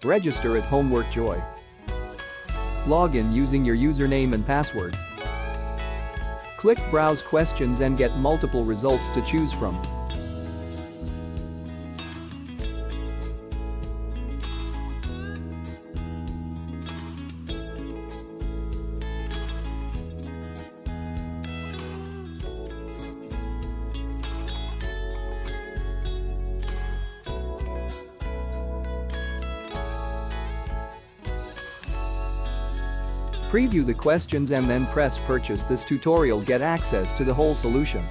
Register at Homework Joy. Log in using your username and password. Click Browse Questions and get multiple results to choose from. Preview the questions and then press Purchase. This tutorial get access to the whole solution.